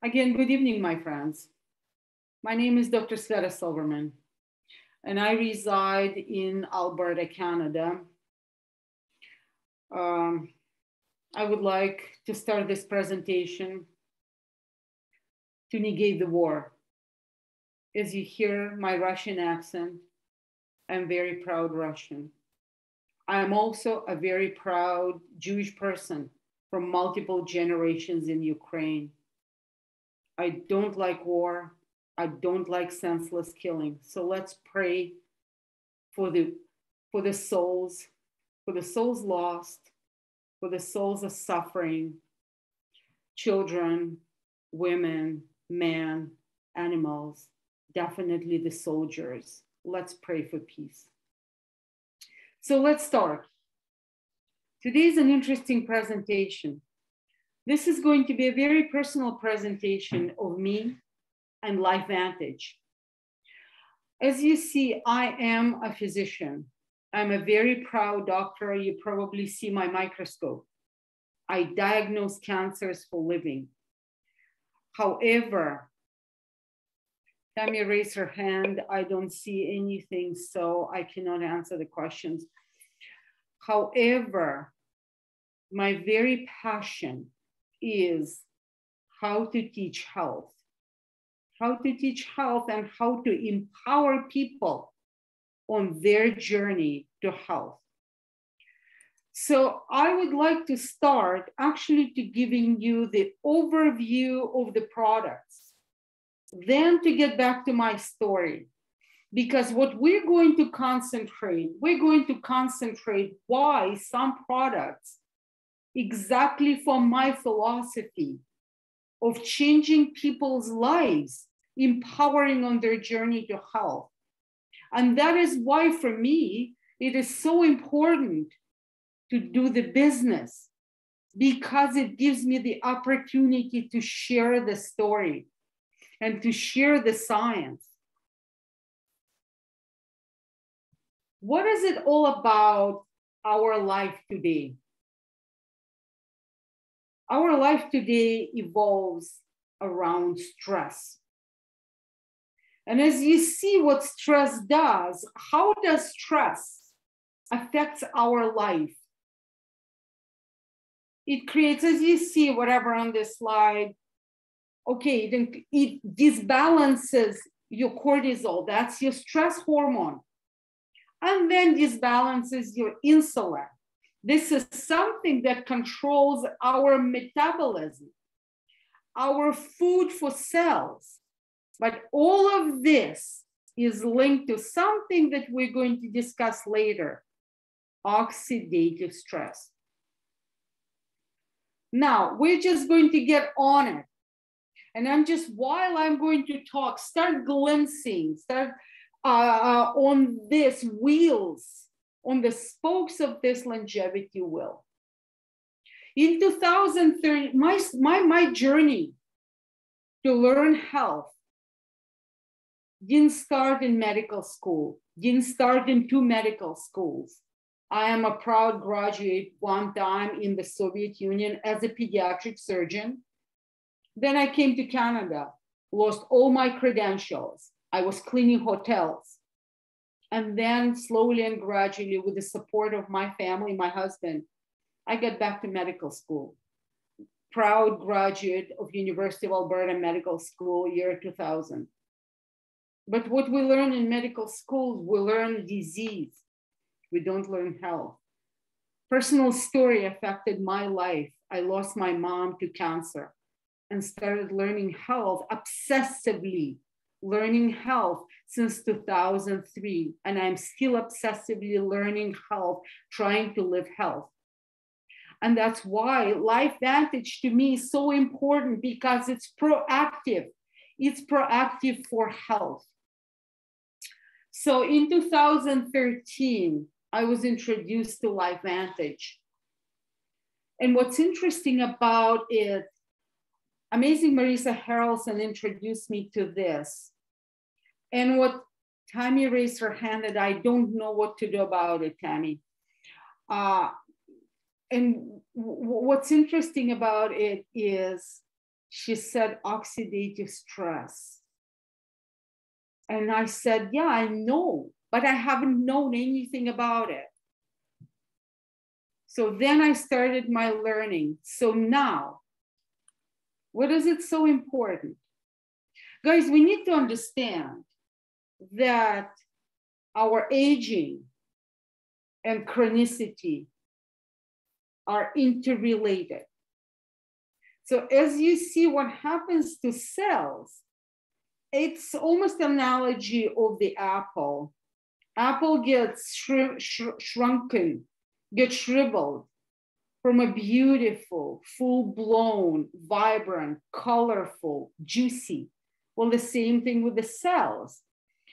Again, good evening, my friends. My name is Dr. Sveta Silverman, and I reside in Alberta, Canada. I would like to start this presentation to negate the war. As you hear my Russian accent, I'm very proud Russian. I am also a very proud Jewish person from multiple generations in Ukraine. I don't like war. I don't like senseless killing. So let's pray for the souls, lost, for the souls of suffering, children, women, men, animals, definitely the soldiers. Let's pray for peace. So let's start. Today is an interesting presentation. This is going to be a very personal presentation of me and Lifevantage. As you see, I am a physician. I'm a very proud doctor. You probably see my microscope. I diagnose cancers for a living. However, Tammy raised her hand. I don't see anything, so I cannot answer the questions. However, my very passion is how to teach health. How to teach health and how to empower people on their journey to health. So I would like to start actually to giving you the overview of the products, then to get back to my story. Because what we're going to concentrate why some products, exactly from my philosophy of changing people's lives, empowering on their journey to health. And that is why, for me, it is so important to do the business, because it gives me the opportunity to share the story and to share the science. What is it all about our life today? Our life today evolves around stress. And as you see what stress does, how does stress affect our life? It creates, as you see, whatever on this slide, okay, then it disbalances your cortisol, that's your stress hormone. And then disbalances your insulin. This is something that controls our metabolism, our food for cells. But all of this is linked to something that we're going to discuss later, oxidative stress. Now, we're just going to get on it. And while I'm going to talk, start glimpsing, on these wheels, on the spokes of this longevity wheel. In 2030, my journey to learn health didn't start in medical school, didn't start in 2 medical schools. I am a proud graduate one time in the Soviet Union as a pediatric surgeon. Then I came to Canada, lost all my credentials. I was cleaning hotels. And then slowly and gradually, with the support of my family, my husband, I got back to medical school. Proud graduate of University of Alberta Medical School, year 2000. But what we learn in medical schools, we learn disease. We don't learn health. Personal story affected my life. I lost my mom to cancer and started learning health, obsessively learning health since 2003. And I'm still obsessively learning health, trying to live health. And that's why Lifevantage to me is so important, because it's proactive. It's proactive for health. So in 2013, I was introduced to Lifevantage. And what's interesting about it, amazing Marisa Harrelson introduced me to this. And what Tammy raised her hand that I don't know what to do about it, Tammy. what's interesting about it is she said oxidative stress. And I said, yeah, I know, but I haven't known anything about it. So then I started my learning. So now, what is it so important? Guys, we need to understand that our aging and chronicity are interrelated. So as you see what happens to cells, it's almost an analogy of the apple. Apple gets shrunken, gets shriveled from a beautiful, full-blown, vibrant, colorful, juicy. Well, the same thing with the cells.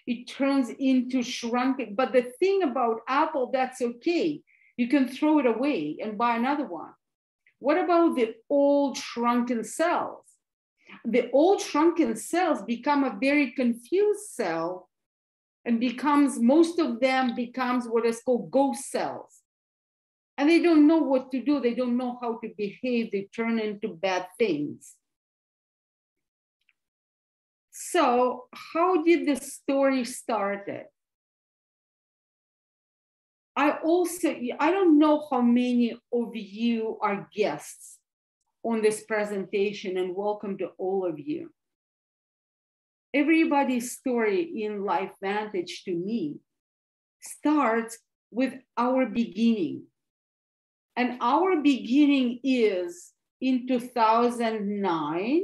It turns into shrunken. But the thing about apple, that's okay. You can throw it away and buy another one. What about the old shrunken cells? The old shrunken cells become a very confused cell and most of them becomes what is called ghost cells. And they don't know what to do. They don't know how to behave. They turn into bad things. So how did the story start? I don't know how many of you are guests on this presentation, and welcome to all of you. Everybody's story in Lifevantage to me starts with our beginning. And our beginning is in 2009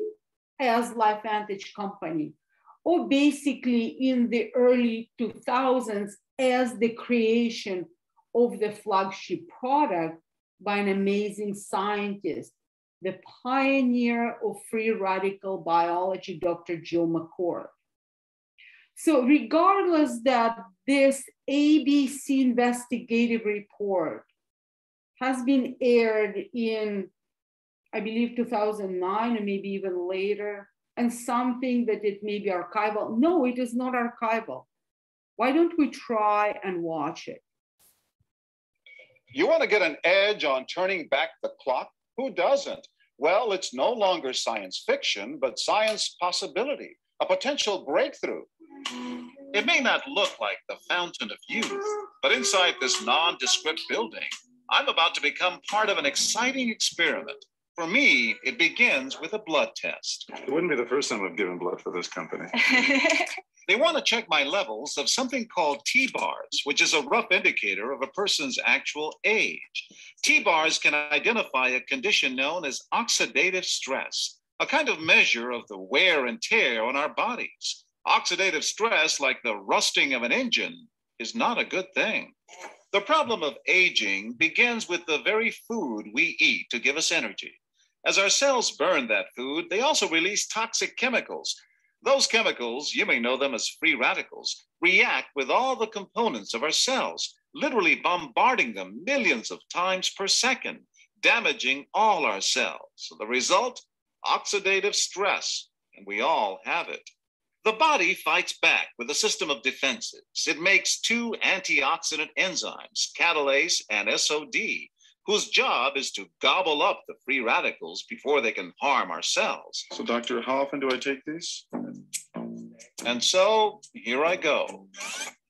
as Lifevantage company, or basically in the early 2000s as the creation of the flagship product by an amazing scientist, the pioneer of free radical biology, Dr. Joe McCord. So regardless that this ABC investigative report has been aired in, I believe, 2009 and maybe even later, and something that it may be archival. No, it is not archival. Why don't we try and watch it? You want to get an edge on turning back the clock? Who doesn't? Well, it's no longer science fiction, but science possibility, a potential breakthrough. It may not look like the fountain of youth, but inside this nondescript building, I'm about to become part of an exciting experiment. For me, it begins with a blood test. It wouldn't be the first time I've given blood for this company. They want to check my levels of something called T-bars, which is a rough indicator of a person's actual age. T-bars can identify a condition known as oxidative stress, a kind of measure of the wear and tear on our bodies. Oxidative stress, like the rusting of an engine, is not a good thing. The problem of aging begins with the very food we eat to give us energy. As our cells burn that food, they also release toxic chemicals. Those chemicals, you may know them as free radicals, react with all the components of our cells, literally bombarding them millions of times per second, damaging all our cells. So the result, oxidative stress, and we all have it. The body fights back with a system of defenses. It makes two antioxidant enzymes, catalase and SOD, whose job is to gobble up the free radicals before they can harm our cells. So, doctor, how often do I take these? And so, here I go.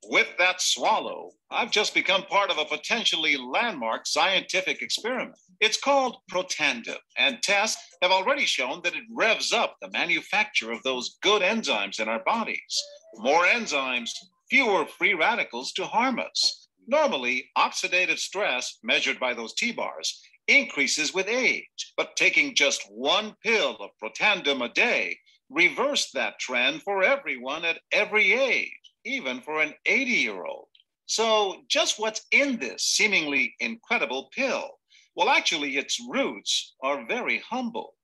With that swallow, I've just become part of a potentially landmark scientific experiment. It's called Protandim, and tests have already shown that it revs up the manufacture of those good enzymes in our bodies. More enzymes, fewer free radicals to harm us. Normally, oxidative stress, measured by those T-bars, increases with age, but taking just one pill of Protandim a day reversed that trend for everyone at every age, even for an 80-year-old. So just what's in this seemingly incredible pill? Well, actually, its roots are very humble.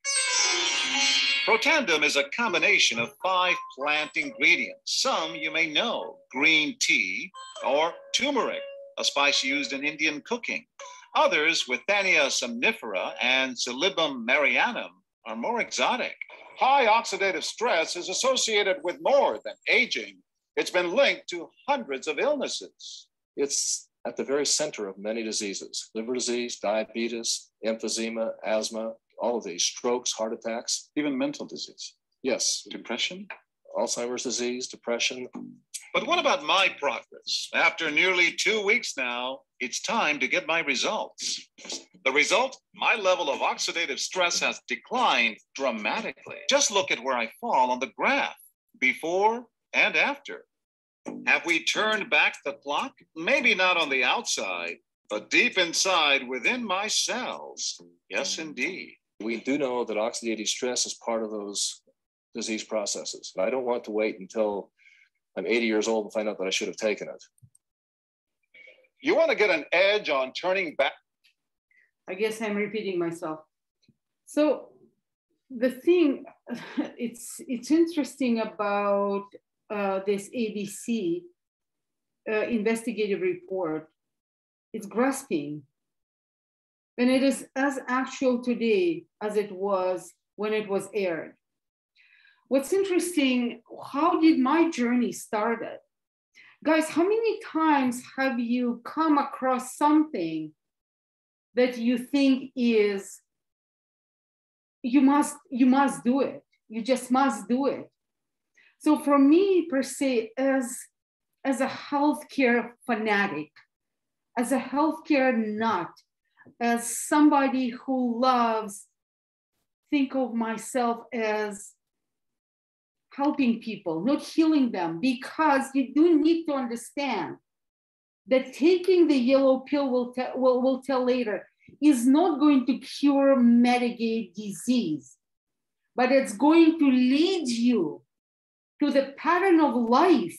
Protandim is a combination of 5 plant ingredients. Some you may know, green tea or turmeric, a spice used in Indian cooking. Others, Withania somnifera and Silybum marianum, are more exotic. High oxidative stress is associated with more than aging. It's been linked to hundreds of illnesses. It's at the very center of many diseases: liver disease, diabetes, emphysema, asthma, all of these, strokes, heart attacks. Even mental disease. Yes, Depression? Alzheimer's disease, depression. But what about my progress? After nearly 2 weeks now, it's time to get my results. The result? My level of oxidative stress has declined dramatically. Just look at where I fall on the graph, before and after. Have we turned back the clock? Maybe not on the outside, but deep inside within my cells. Yes, indeed. We do know that oxidative stress is part of those disease processes. I don't want to wait until I'm 80 years old and find out that I should have taken it. You want to get an edge on turning back? I guess I'm repeating myself. So the thing, it's interesting about this ABC investigative report. It's grasping, and it is as actual today as it was when it was aired. What's interesting, how did my journey started? Guys, how many times have you come across something that you think is, you must do it. You just must do it. So for me, per se, as a healthcare fanatic, as a healthcare nut, as somebody who loves, think of myself as helping people, not healing them, because you do need to understand that taking the yellow pill, we'll tell later, is not going to cure, mitigate disease, but it's going to lead you to the pattern of life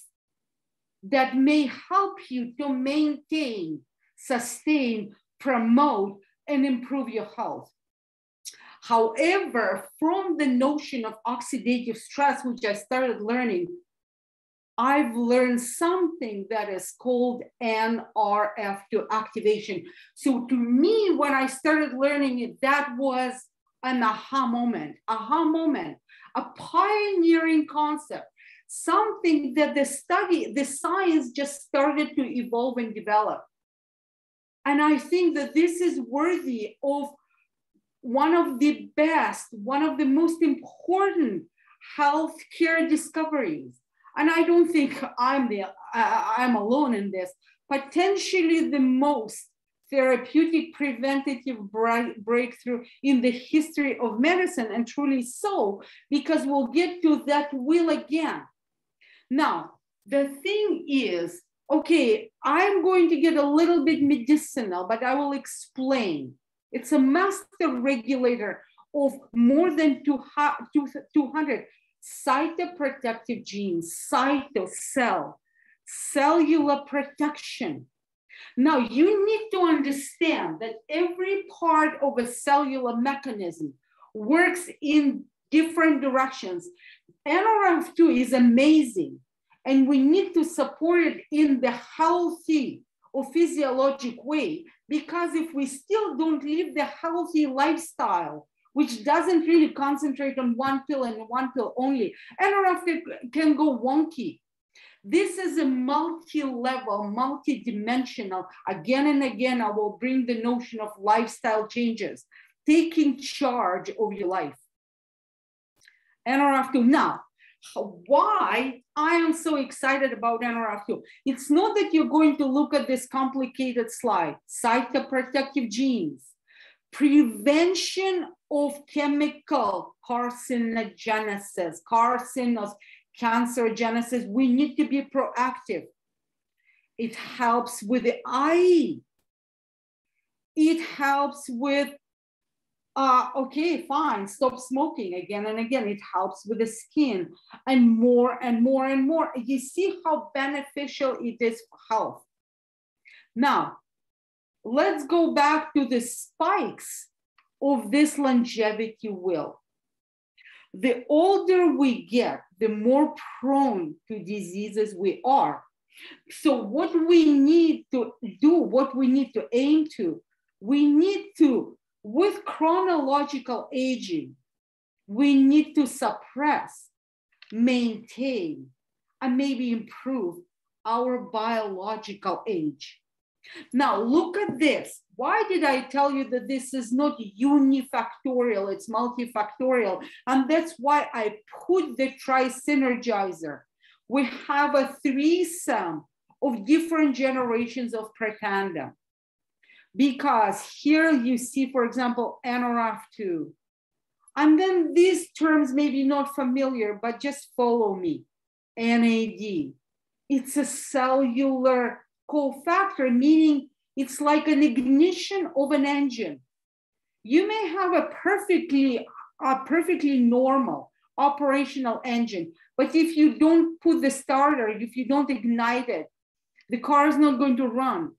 that may help you to maintain, sustain, promote, and improve your health. However, from the notion of oxidative stress, which I started learning, I've learned something that is called Nrf2 activation. So to me, when I started learning it, that was an aha moment, a pioneering concept, something that the science just started to evolve and develop. And I think that this is worthy of one of the best, one of the most important healthcare discoveries. And I don't think I'm alone in this. Potentially the most therapeutic preventative breakthrough in the history of medicine, and truly so, because we'll get to that wheel again. Now, the thing is, okay, I'm going to get a little bit medicinal, but I will explain. It's a master regulator of more than 200 cytoprotective genes, cytocell, cellular protection. Now, you need to understand that every part of a cellular mechanism works in different directions. Nrf2 is amazing, and we need to support it in the healthy or physiologic way, because if we still don't live the healthy lifestyle, which doesn't really concentrate on one pill and one pill only, Nrf2 can go wonky. This is a multi-level, multi-dimensional. Again and again, I will bring the notion of lifestyle changes, taking charge of your life. Nrf2. Now, why I am so excited about Nrf2? It's not that you're going to look at this complicated slide. Cytoprotective genes, prevention of chemical carcinogenesis, cancergenesis. We need to be proactive. It helps with the eye. It helps with, okay, fine, stop smoking again and again. It helps with the skin, and more and more and more. You see how beneficial it is for health. Now, let's go back to the spikes of this longevity wheel. The older we get, the more prone to diseases we are. So what we need to do, what we need to aim to, we need to, with chronological aging, we need to suppress, maintain, and maybe improve our biological age. Now, look at this. Why did I tell you that this is not unifactorial, it's multifactorial? And that's why I put the tri-synergizer. We have a threesome of different generations of pretandem. Because here you see, for example, Nrf2. And then these terms may be not familiar, but just follow me. NAD. It's a cellular cofactor, meaning it's like an ignition of an engine. You may have a perfectly normal operational engine, but if you don't put the starter, if you don't ignite it, the car is not going to run.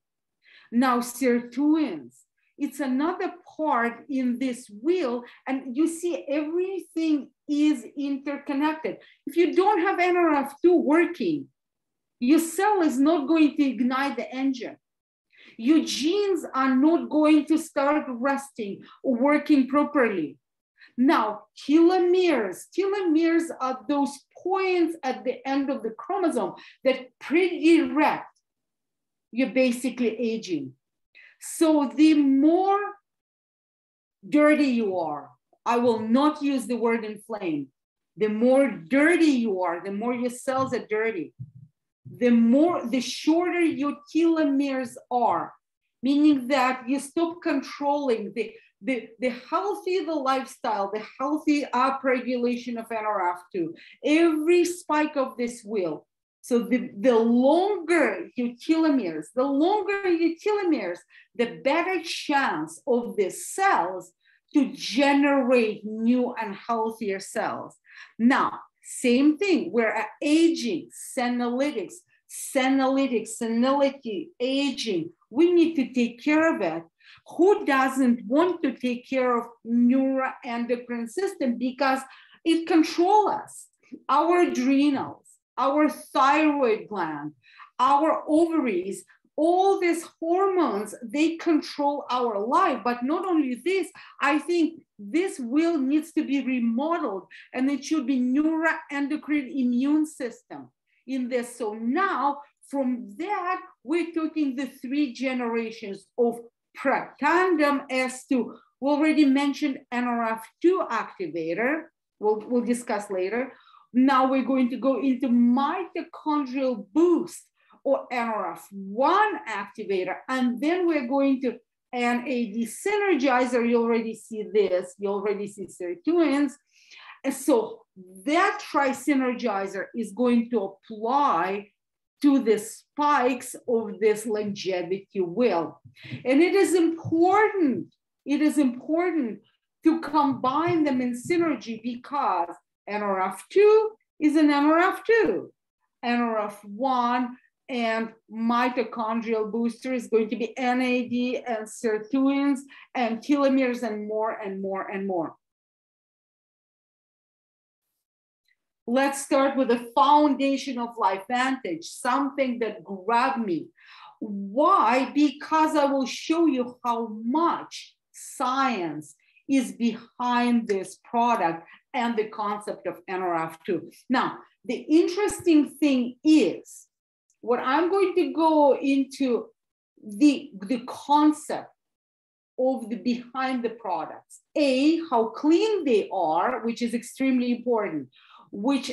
Now, sirtuins, it's another part in this wheel, and you see everything is interconnected. If you don't have Nrf2 working, your cell is not going to ignite the engine. Your genes are not going to start resting or working properly. Now, telomeres are those points at the end of the chromosome that predirect you're basically aging. So the more dirty you are, I will not use the word inflamed. The more dirty you are, the more your cells are dirty, the shorter your telomeres are, meaning that you stop controlling the healthy the lifestyle, the healthy upregulation of Nrf2, every spike of this wheel. So the longer your telomeres, the better chance of the cells to generate new and healthier cells. Now, same thing, we're aging, senolytics, senility, aging. We need to take care of it. Who doesn't want to take care of neuroendocrine system because it controls us, our adrenals, our thyroid gland, our ovaries, all these hormones, they control our life. But not only this, I think this wheel needs to be remodeled, and it should be neuroendocrine immune system in this. So now from that, we're talking the three generations of pretandem as to, we already mentioned Nrf2 activator, we'll discuss later. Now we're going to go into mitochondrial boost or Nrf1 activator, and then we're going to NAD synergizer. You already see this, you already see sirtuins. And so that tri-synergizer is going to apply to the spikes of this longevity wheel. And it is important to combine them in synergy because Nrf2 is an Nrf2, Nrf1 and mitochondrial booster is going to be NAD and sirtuins and telomeres and more and more and more. Let's start with the Foundation of Lifevantage, something that grabbed me. Why? Because I will show you how much science is behind this product and the concept of Nrf2. Now, the interesting thing is, what I'm going to go into the concept of the behind the products. A, how clean they are, which is extremely important, which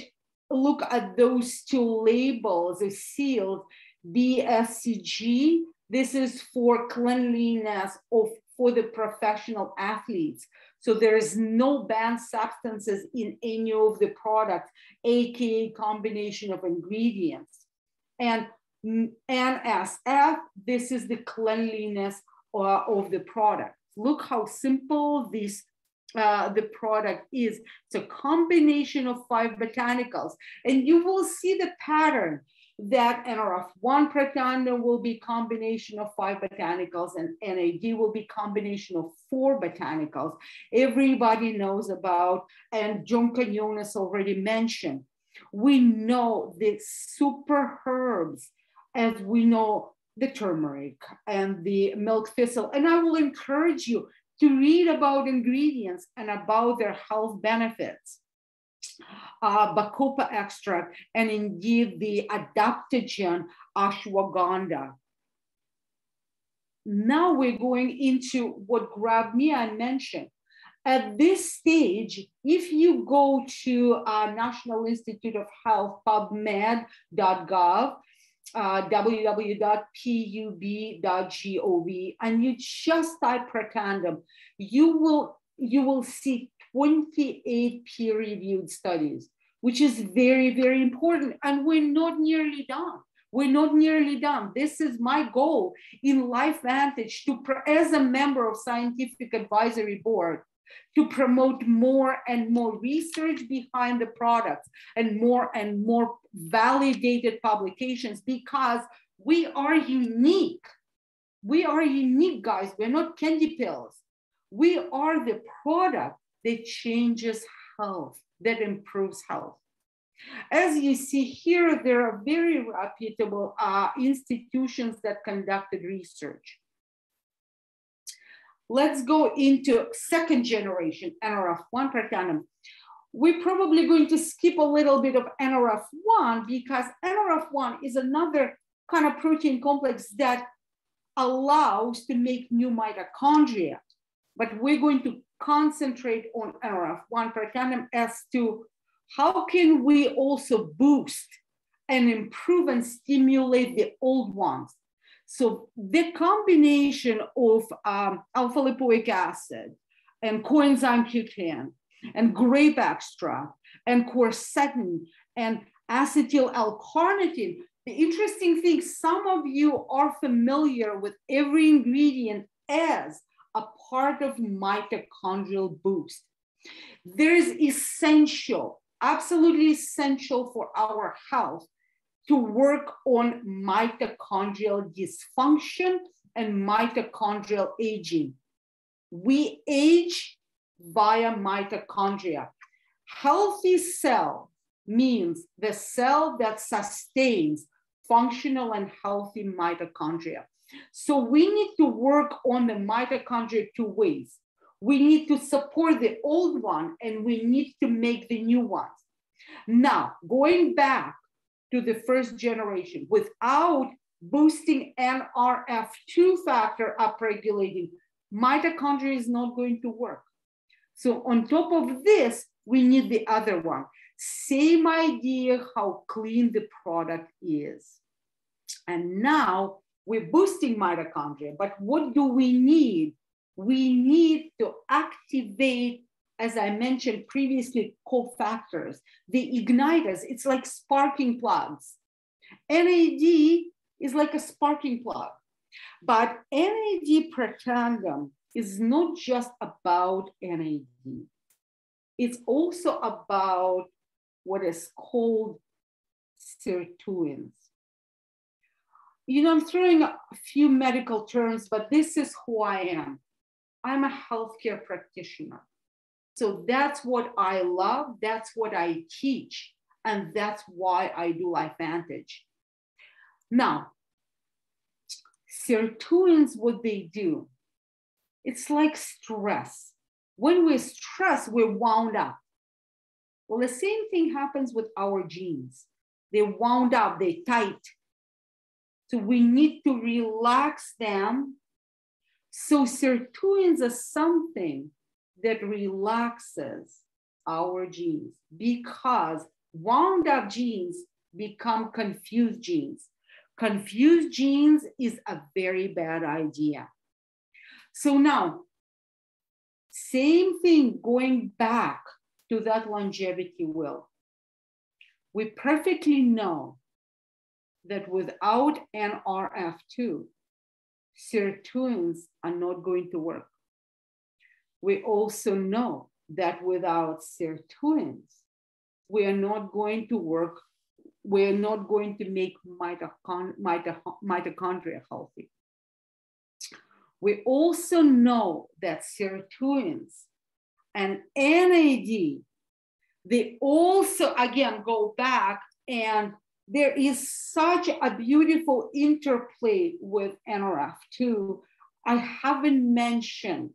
look at those two labels, the sealed BSCG. This is for cleanliness for the professional athletes. So there is no banned substances in any of the products, AKA combination of ingredients. And NSF, this is the cleanliness of the product. Look how simple this the product is. It's a combination of 5 botanicals, and you will see the pattern that Nrf1 pretandem will be combination of 5 botanicals and NAD will be combination of 4 botanicals. Everybody knows about, and John Quinones already mentioned, we know the super herbs, as we know the turmeric and the milk thistle, and I will encourage you to read about ingredients and about their health benefits. Bacopa extract, and indeed the adaptogen ashwagandha. now we're going into what grabbed me. I mentioned at this stage, if you go to National Institute of Health pubmed.gov, www.pub.gov, and you just type pretandem, you will see 28 peer-reviewed studies, which is very, very important. And we're not nearly done. We're not nearly done. This is my goal in LifeVantage as a member of Scientific Advisory Board, to promote more and more research behind the products and more validated publications, because we are unique. We are unique, guys. We're not candy pills. We are the product that changes health, that improves health. As you see here, there are very reputable institutions that conducted research. Let's go into second generation Nrf2 pretandem. We're probably going to skip a little bit of Nrf2 because Nrf2 is another kind of protein complex that allows to make new mitochondria. But we're going to concentrate on Nrf2 pretandem as to how can we also boost and improve and stimulate the old ones. So the combination of alpha lipoic acid and coenzyme Q10 and grape extract and quercetin and acetyl L-carnitine, the interesting thing, some of you are familiar with every ingredient as a part of mitochondrial boost. There is essential, absolutely essential for our health to work on mitochondrial dysfunction and mitochondrial aging. We age via mitochondria. Healthy cell means the cell that sustains functional and healthy mitochondria. So we need to work on the mitochondria two ways. We need to support the old one and we need to make the new ones. Now, going back to the first generation, without boosting Nrf2 factor upregulating, mitochondria is not going to work. So on top of this, we need the other one. Same idea how clean the product is. And now we're boosting mitochondria, but what do we need? We need to activate, as I mentioned previously, cofactors, the igniters. It's like sparking plugs. NAD is like a sparking plug, but NAD pretandem is not just about NAD. It's also about what is called sirtuins. You know, I'm throwing a few medical terms, but this is who I am. I'm a healthcare practitioner. So that's what I love, that's what I teach, and that's why I do LifeVantage. Now, sirtuins, what they do, it's like stress. When we're stressed, we're wound up. Well, the same thing happens with our genes. They're wound up, they're tight. So we need to relax them. So sirtuins are something that relaxes our genes, because wound up genes become confused genes. Confused genes is a very bad idea. So now, same thing going back to that longevity wheel. We perfectly know that without Nrf2, sirtuins are not going to work. We also know that without sirtuins, we are not going to work, we're not going to make mitochondria healthy. We also know that sirtuins and NAD, they also, again, go back, and there is such a beautiful interplay with Nrf2. I haven't mentioned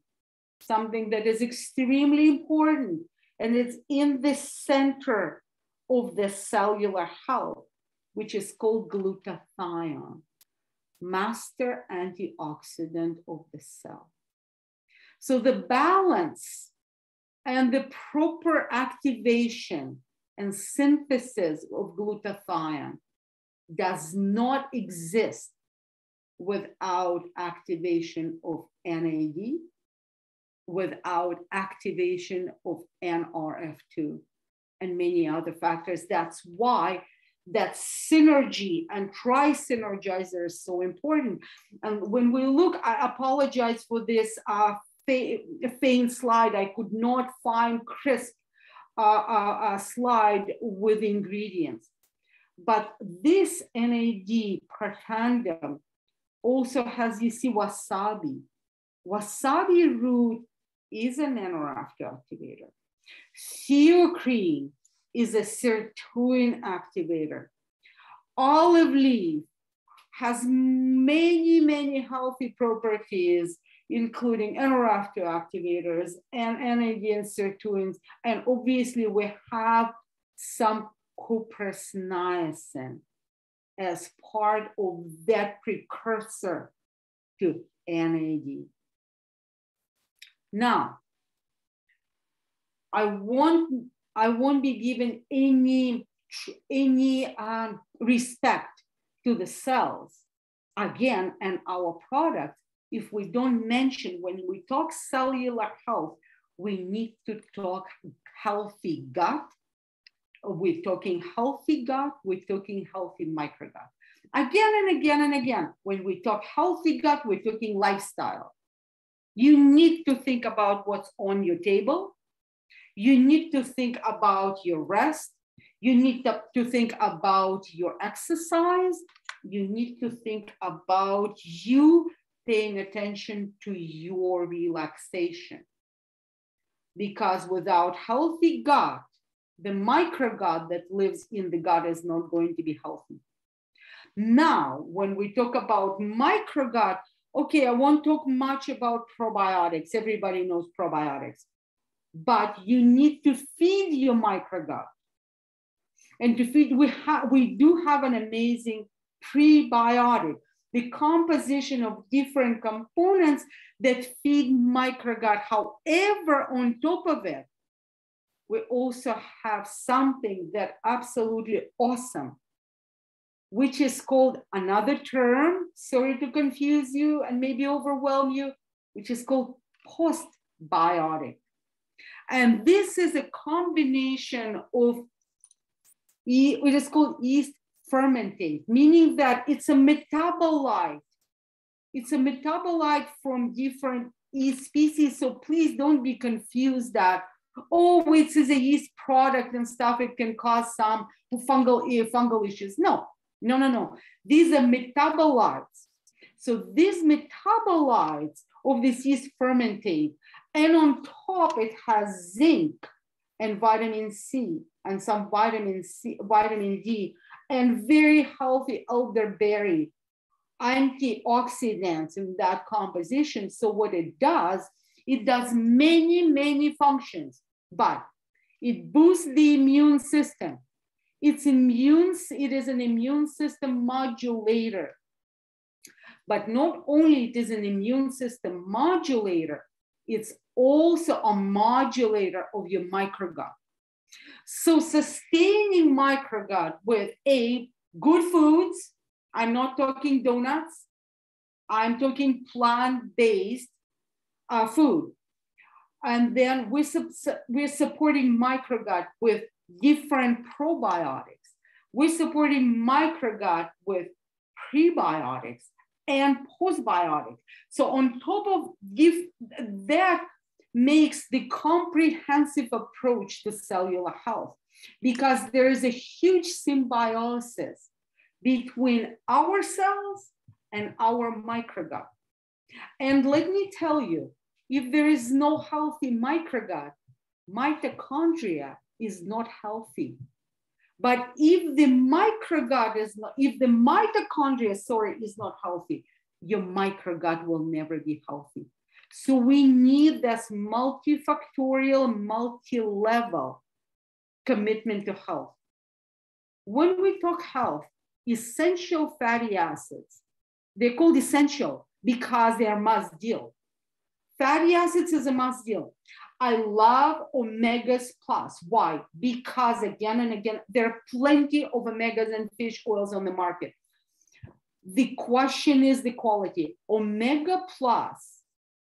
something that is extremely important, and it's in the center of the cellular health, which is called glutathione. master antioxidant of the cell. So the balance and the proper activation and synthesis of glutathione does not exist without activation of NAD, without activation of Nrf2 and many other factors. That's why that synergy and tri-synergizer is so important. And when we look, I apologize for this faint slide. I could not find crisp slide with ingredients. But this NAD per tandem also has, you see, wasabi. Wasabi root is an Nrf2 activator. Theocrine is a sirtuin activator. Olive leaf has many, many healthy properties, including Nrf2 activators and NAD and sirtuins. And obviously we have some cuprous niacin as part of that precursor to NAD. Now, I won't be given any respect to the cells, again, and our product, if we don't mention, when we talk cellular health, we need to talk healthy gut. We're talking healthy gut, we're talking healthy microgut. Again and again and again, when we talk healthy gut, we're talking lifestyle. You need to think about what's on your table. You need to think about your rest. You need to think about your exercise. You need to think about you paying attention to your relaxation. Because without healthy gut, the microgut that lives in the gut is not going to be healthy. Now, when we talk about microgut, okay, I won't talk much about probiotics. Everybody knows probiotics. But you need to feed your microgut. And to feed, we do have an amazing prebiotic, the composition of different components that feed microgut. However, on top of it, we also have something that absolutely awesome, which is called another term, sorry to confuse you and maybe overwhelm you, which is called postbiotic. And this is a combination of, it is called yeast fermentate, meaning that it's a metabolite. It's a metabolite from different yeast species. So please don't be confused that, oh, it is a yeast product and stuff, it can cause some fungal issues. No. These are metabolites. So these metabolites of this yeast fermentate, and on top it has zinc and vitamin C and some vitamin D, and very healthy elderberry antioxidants in that composition. So what it does many, many functions, but it boosts the immune system. It is an immune system modulator. But not only it is an immune system modulator, it's also a modulator of your microgut. So sustaining microgut with good foods, I'm not talking donuts, I'm talking plant-based food. And then we're supporting microgut with different probiotics. We're supporting microgut with prebiotics and postbiotics. So on top of that makes the comprehensive approach to cellular health, because there is a huge symbiosis between our cells and our microgut. And let me tell you, if there is no healthy microgut, mitochondria is not healthy. But if the microgut is not, if the mitochondria, is not healthy, your microgut will never be healthy. So we need this multifactorial, multi-level commitment to health. When we talk health, essential fatty acids They're called essential because they are must deal. Fatty acids is a must deal. I love omegas plus. Why? Because again and again, there are plenty of omegas and fish oils on the market. The question is the quality. Omega plus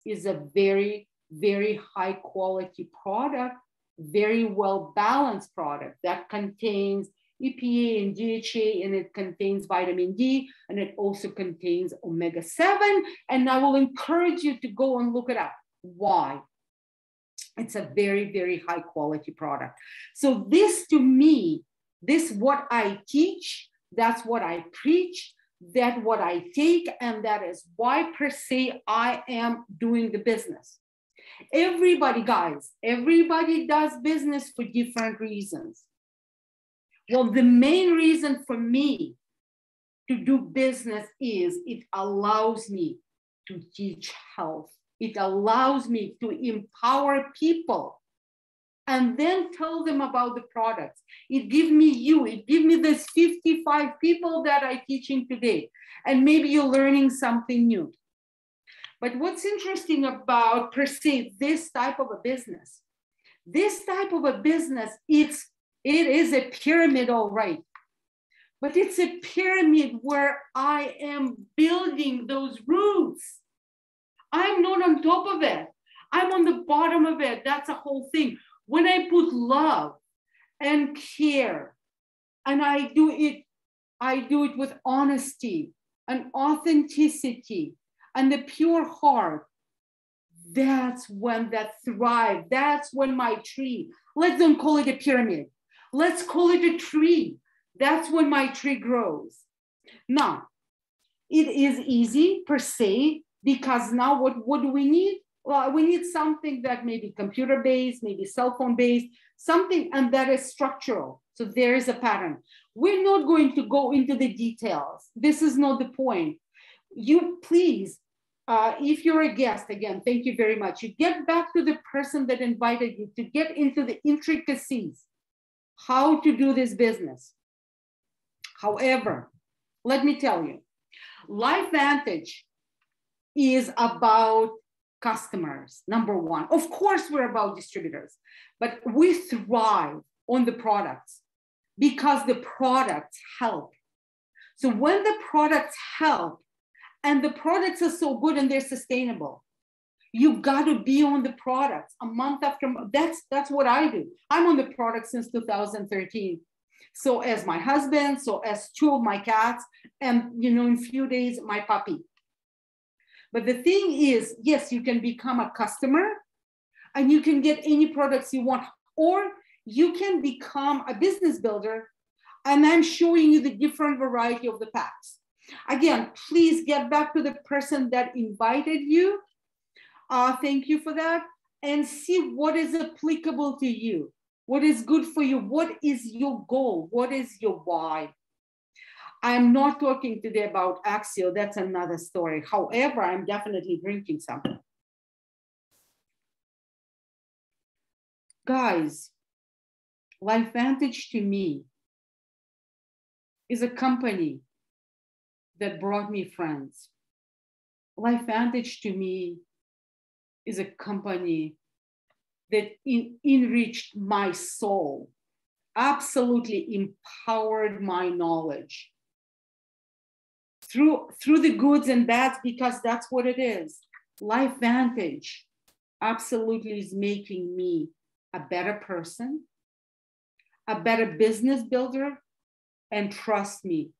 is a very, very high quality product, very well balanced product that contains EPA and DHA, and it contains vitamin D, and it also contains omega-7. And I will encourage you to go and look it up. Why? It's a very, very high quality product. So this to me, this what I teach, that's what I preach, that's what I take, and that is why per se I am doing the business. Everybody, guys, everybody does business for different reasons. Well, the main reason for me to do business is it allows me to teach health. It allows me to empower people and then tell them about the products. It gives me you, it gives me this 55 people that I'm teaching today. And maybe you're learning something new. But what's interesting about per se this type of a business, it is a pyramid, all right. But it's a pyramid where I am building those roots. I'm not on top of it. I'm on the bottom of it. That's a whole thing. When I put love and care, and I do it with honesty and authenticity and the pure heart, that's when that thrives. That's when my tree, let's don't call it a pyramid. Let's call it a tree. That's when my tree grows. Now, it is easy per se, because now what do we need? Well, we need something that may be computer-based, maybe cell phone-based, something, and that is structural. So there is a pattern. We're not going to go into the details. This is not the point. You please, if you're a guest, again, thank you very much. You get back to the person that invited you to get into the intricacies, how to do this business. However, let me tell you, LifeVantage is about customers, number one. Of course, we're about distributors, but we thrive on the products because the products help. So when the products help and the products are so good and they're sustainable, you got to be on the products a month after month. That's what I do. I'm on the product since 2013. So as my husband, so as two of my cats, and in a few days, my puppy. But the thing is, yes, you can become a customer and you can get any products you want, or you can become a business builder, and I'm showing you the different variety of the packs. Again, please get back to the person that invited you. Thank you for that. And see what is applicable to you. What is good for you? What is your goal? What is your why? I'm not talking today about Axio. That's another story. However, I'm definitely drinking something. Guys, LifeVantage to me is a company that brought me friends. LifeVantage to me is a company that enriched my soul, absolutely empowered my knowledge through the goods and bads, because that's what it is. LifeVantage absolutely is making me a better person, a better business builder, and trust me,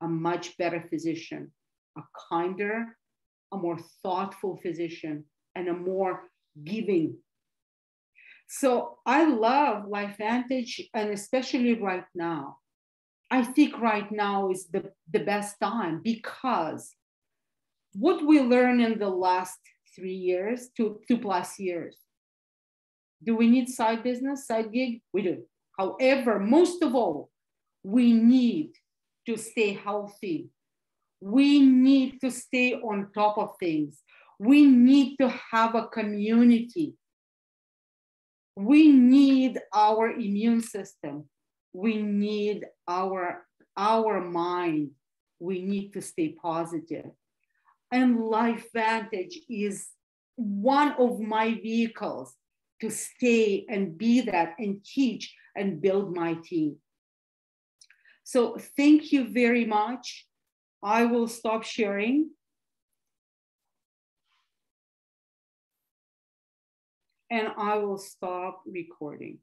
a much better physician, a kinder, a more thoughtful physician, and a more giving. So I love LifeVantage, and especially right now. I think right now is the best time, because what we learned in the last 3 years, two plus years, do we need side business, side gig? We do. However, most of all, we need to stay healthy. We need to stay on top of things. We need to have a community. We need our immune system. We need our mind We need to stay positive. And Lifevantage is one of my vehicles to stay and be that and teach and build my team. So thank you very much. I will stop sharing. And I will stop recording.